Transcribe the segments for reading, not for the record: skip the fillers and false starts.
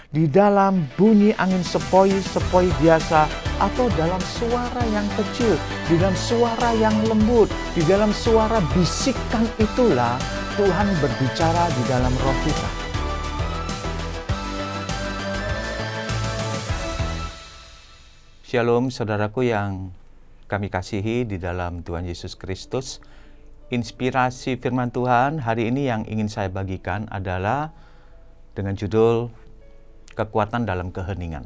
di dalam bunyi angin sepoi-sepoi biasa, atau dalam suara yang kecil, di dalam suara yang lembut, di dalam suara bisikan itulah Tuhan berbicara di dalam roh kita. Shalom saudaraku yang kami kasihi di dalam Tuhan Yesus Kristus. Inspirasi firman Tuhan hari ini yang ingin saya bagikan adalah dengan judul kekuatan dalam keheningan.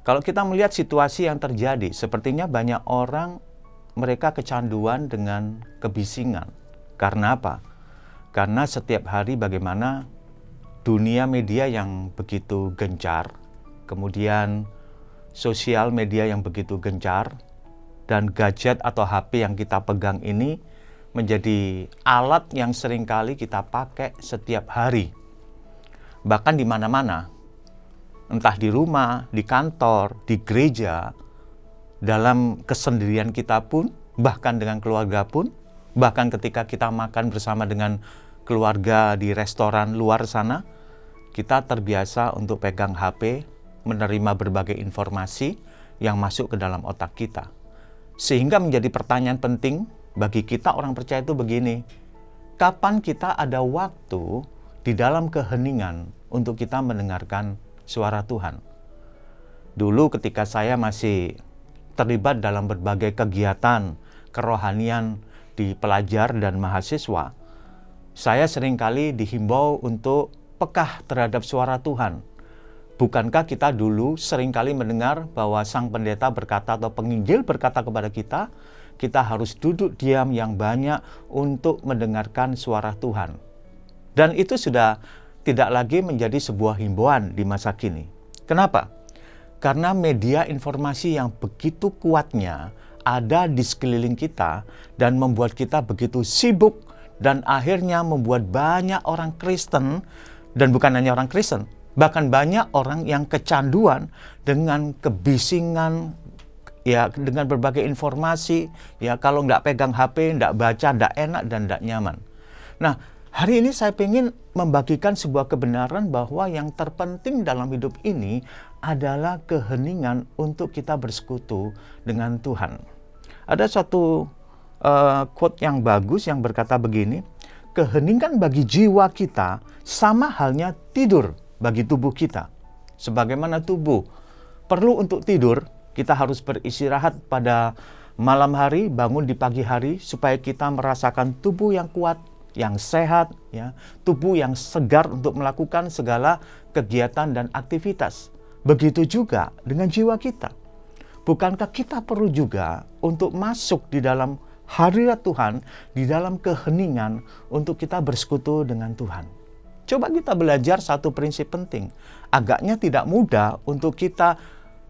Kalau kita melihat situasi yang terjadi, sepertinya banyak orang mereka kecanduan dengan kebisingan. Karena apa? Karena setiap hari bagaimana dunia media yang begitu gencar, kemudian sosial media yang begitu gencar, dan gadget atau HP yang kita pegang ini menjadi alat yang seringkali kita pakai setiap hari. Bahkan di mana-mana, entah di rumah, di kantor, di gereja, dalam kesendirian kita pun, bahkan dengan keluarga pun, bahkan ketika kita makan bersama dengan keluarga di restoran luar sana, kita terbiasa untuk pegang HP, menerima berbagai informasi yang masuk ke dalam otak kita. Sehingga menjadi pertanyaan penting bagi kita orang percaya itu begini, kapan kita ada waktu di dalam keheningan untuk kita mendengarkan suara Tuhan? Dulu ketika saya masih terlibat dalam berbagai kegiatan kerohanian di pelajar dan mahasiswa, saya seringkali dihimbau untuk peka terhadap suara Tuhan. Bukankah kita dulu seringkali mendengar bahwa sang pendeta berkata atau penginjil berkata kepada kita, kita harus duduk diam yang banyak untuk mendengarkan suara Tuhan. Dan itu sudah tidak lagi menjadi sebuah himbauan di masa kini. Kenapa? Karena media informasi yang begitu kuatnya ada di sekeliling kita dan membuat kita begitu sibuk dan akhirnya membuat banyak orang Kristen, dan bukan hanya orang Kristen, bahkan banyak orang yang kecanduan dengan kebisingan, ya, dengan berbagai informasi, ya, kalau nggak pegang HP, nggak baca, nggak enak dan nggak nyaman. Nah, hari ini saya ingin membagikan sebuah kebenaran bahwa yang terpenting dalam hidup ini adalah keheningan untuk kita bersekutu dengan Tuhan. Ada suatu quote yang bagus yang berkata begini, keheningan bagi jiwa kita sama halnya tidur bagi tubuh kita. Sebagaimana tubuh perlu untuk tidur, kita harus beristirahat pada malam hari, bangun di pagi hari supaya kita merasakan tubuh yang kuat, yang sehat, ya, tubuh yang segar untuk melakukan segala kegiatan dan aktivitas. Begitu juga dengan jiwa kita. Bukankah kita perlu juga untuk masuk di dalam hadirat Tuhan, di dalam keheningan untuk kita bersekutu dengan Tuhan? Coba kita belajar satu prinsip penting. Agaknya tidak mudah untuk kita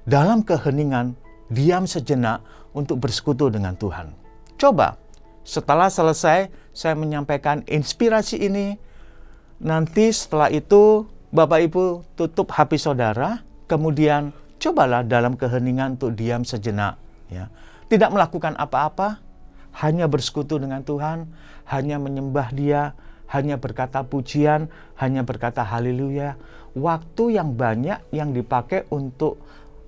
dalam keheningan diam sejenak untuk bersekutu dengan Tuhan. Coba setelah selesai saya menyampaikan inspirasi ini, nanti setelah itu Bapak Ibu tutup HP saudara, kemudian cobalah dalam keheningan untuk diam sejenak, ya. Tidak melakukan apa-apa, hanya bersekutu dengan Tuhan, hanya menyembah Dia, hanya berkata pujian, hanya berkata haleluya. Waktu yang banyak yang dipakai untuk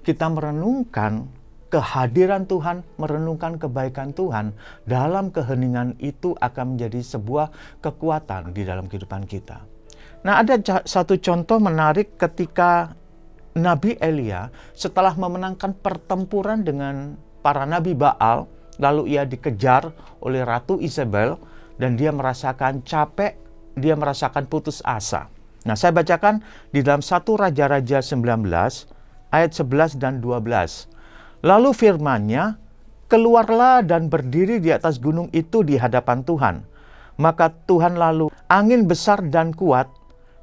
kita merenungkan kehadiran Tuhan, merenungkan kebaikan Tuhan dalam keheningan itu akan menjadi sebuah kekuatan di dalam kehidupan kita. Nah, ada satu contoh menarik ketika Nabi Elia setelah memenangkan pertempuran dengan para nabi Baal, lalu ia dikejar oleh Ratu Isabel, dan dia merasakan capek, dia merasakan putus asa. Nah, saya bacakan di dalam 1 Raja-Raja 19, ayat 11 dan 12. Lalu firman-Nya, keluarlah dan berdiri di atas gunung itu di hadapan Tuhan. Maka Tuhan lalu angin besar dan kuat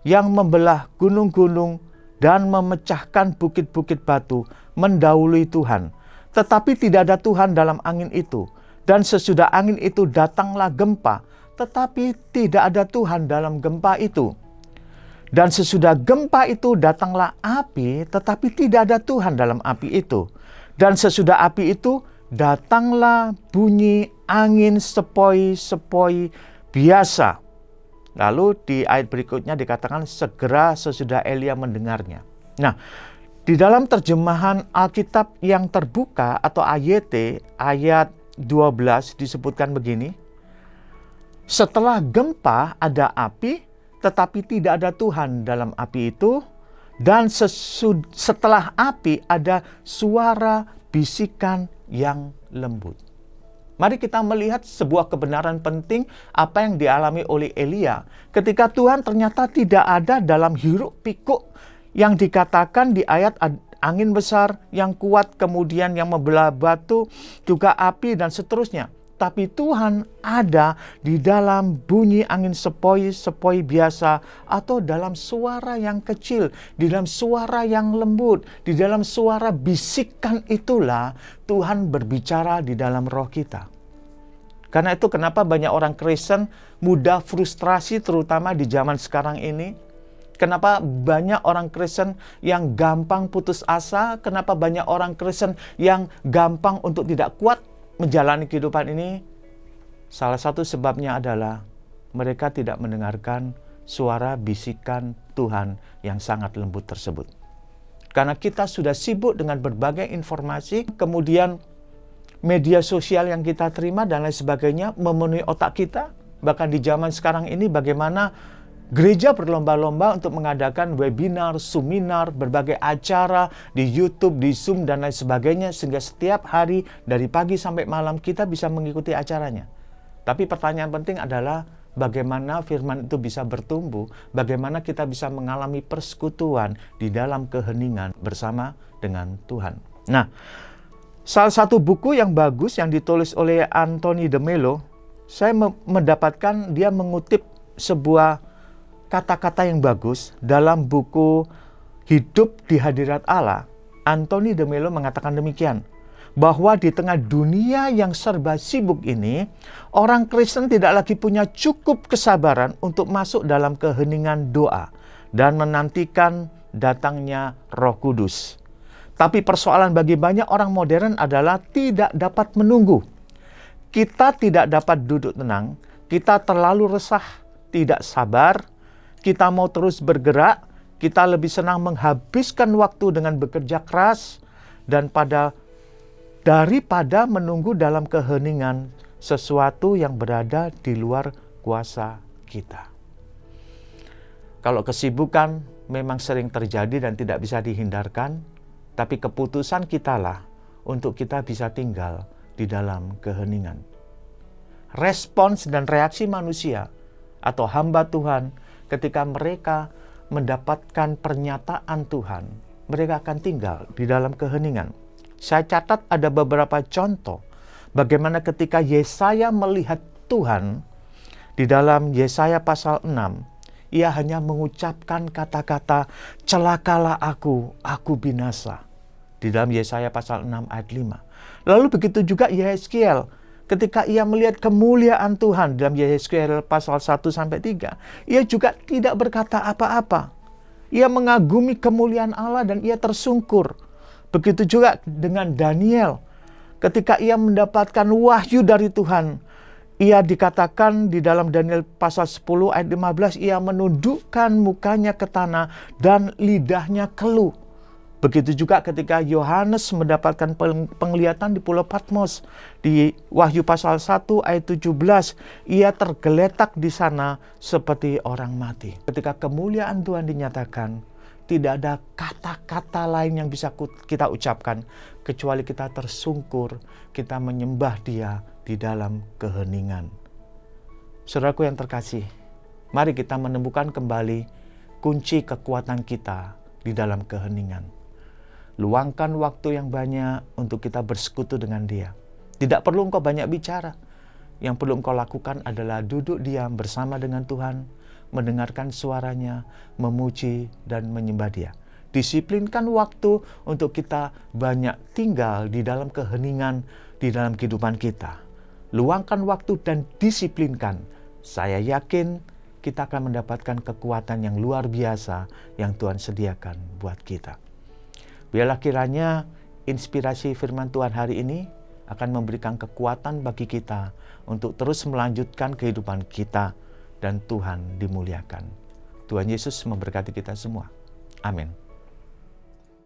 yang membelah gunung-gunung dan memecahkan bukit-bukit batu mendahului Tuhan. Tetapi tidak ada Tuhan dalam angin itu. Dan sesudah angin itu datanglah gempa, tetapi tidak ada Tuhan dalam gempa itu. Dan sesudah gempa itu datanglah api, tetapi tidak ada Tuhan dalam api itu. Dan sesudah api itu datanglah bunyi angin sepoi-sepoi biasa. Lalu di ayat berikutnya dikatakan segera sesudah Elia mendengarnya. Nah, di dalam terjemahan Alkitab yang terbuka atau AYT ayat 12 disebutkan begini. Setelah gempa ada api, tetapi tidak ada Tuhan dalam api itu. Dan setelah api ada suara bisikan yang lembut. Mari kita melihat sebuah kebenaran penting apa yang dialami oleh Elia. Ketika Tuhan ternyata tidak ada dalam hiruk pikuk yang dikatakan di ayat angin besar yang kuat, kemudian yang membelah batu, juga api dan seterusnya. Tapi Tuhan ada di dalam bunyi angin sepoi-sepoi biasa atau dalam suara yang kecil, di dalam suara yang lembut, di dalam suara bisikan itulah Tuhan berbicara di dalam roh kita. Karena itu kenapa banyak orang Kristen mudah frustrasi terutama di zaman sekarang ini. Kenapa banyak orang Kristen yang gampang putus asa, kenapa banyak orang Kristen yang gampang untuk tidak kuat menjalani kehidupan ini? Salah satu sebabnya adalah mereka tidak mendengarkan suara bisikan Tuhan yang sangat lembut tersebut. Karena kita sudah sibuk dengan berbagai informasi, kemudian media sosial yang kita terima dan lain sebagainya memenuhi otak kita. Bahkan di zaman sekarang ini bagaimana gereja berlomba-lomba untuk mengadakan webinar, seminar, berbagai acara di YouTube, di Zoom, dan lain sebagainya. Sehingga setiap hari dari pagi sampai malam kita bisa mengikuti acaranya. Tapi pertanyaan penting adalah bagaimana firman itu bisa bertumbuh, bagaimana kita bisa mengalami persekutuan di dalam keheningan bersama dengan Tuhan. Nah, salah satu buku yang bagus yang ditulis oleh Anthony de Mello, saya mendapatkan dia mengutip sebuah kata-kata yang bagus dalam buku Hidup di Hadirat Allah. Anthony de Mello mengatakan demikian, bahwa di tengah dunia yang serba sibuk ini, orang Kristen tidak lagi punya cukup kesabaran untuk masuk dalam keheningan doa dan menantikan datangnya Roh Kudus. Tapi persoalan bagi banyak orang modern adalah tidak dapat menunggu. Kita tidak dapat duduk tenang, kita terlalu resah, tidak sabar. Kita mau terus bergerak, kita lebih senang menghabiskan waktu dengan bekerja keras dan daripada menunggu dalam keheningan sesuatu yang berada di luar kuasa kita. Kalau kesibukan memang sering terjadi dan tidak bisa dihindarkan, tapi keputusan kitalah untuk kita bisa tinggal di dalam keheningan. Respons dan reaksi manusia atau hamba Tuhan ketika mereka mendapatkan pernyataan Tuhan, mereka akan tinggal di dalam keheningan. Saya catat ada beberapa contoh bagaimana ketika Yesaya melihat Tuhan di dalam Yesaya pasal 6, ia hanya mengucapkan kata-kata, celakalah aku binasa. Di dalam Yesaya pasal 6 ayat 5. Lalu begitu juga Yehezkiel, ketika ia melihat kemuliaan Tuhan dalam Yehezkiel pasal 1-3, ia juga tidak berkata apa-apa. Ia mengagumi kemuliaan Allah dan ia tersungkur. Begitu juga dengan Daniel. Ketika ia mendapatkan wahyu dari Tuhan, ia dikatakan di dalam Daniel pasal 10 ayat 15, ia menundukkan mukanya ke tanah dan lidahnya keluh. Begitu juga ketika Yohanes mendapatkan penglihatan di Pulau Patmos. Di Wahyu pasal 1 ayat 17, ia tergeletak di sana seperti orang mati. Ketika kemuliaan Tuhan dinyatakan, tidak ada kata-kata lain yang bisa kita ucapkan, kecuali kita tersungkur, kita menyembah Dia di dalam keheningan. Saudaraku yang terkasih, mari kita menemukan kembali kunci kekuatan kita di dalam keheningan. Luangkan waktu yang banyak untuk kita bersekutu dengan Dia. Tidak perlu engkau banyak bicara. Yang perlu engkau lakukan adalah duduk diam bersama dengan Tuhan, mendengarkan suaranya, memuji dan menyembah Dia. Disiplinkan waktu untuk kita banyak tinggal di dalam keheningan di dalam kehidupan kita. Luangkan waktu dan disiplinkan. Saya yakin kita akan mendapatkan kekuatan yang luar biasa yang Tuhan sediakan buat kita. Biarlah kiranya inspirasi firman Tuhan hari ini akan memberikan kekuatan bagi kita untuk terus melanjutkan kehidupan kita dan Tuhan dimuliakan. Tuhan Yesus memberkati kita semua. Amin.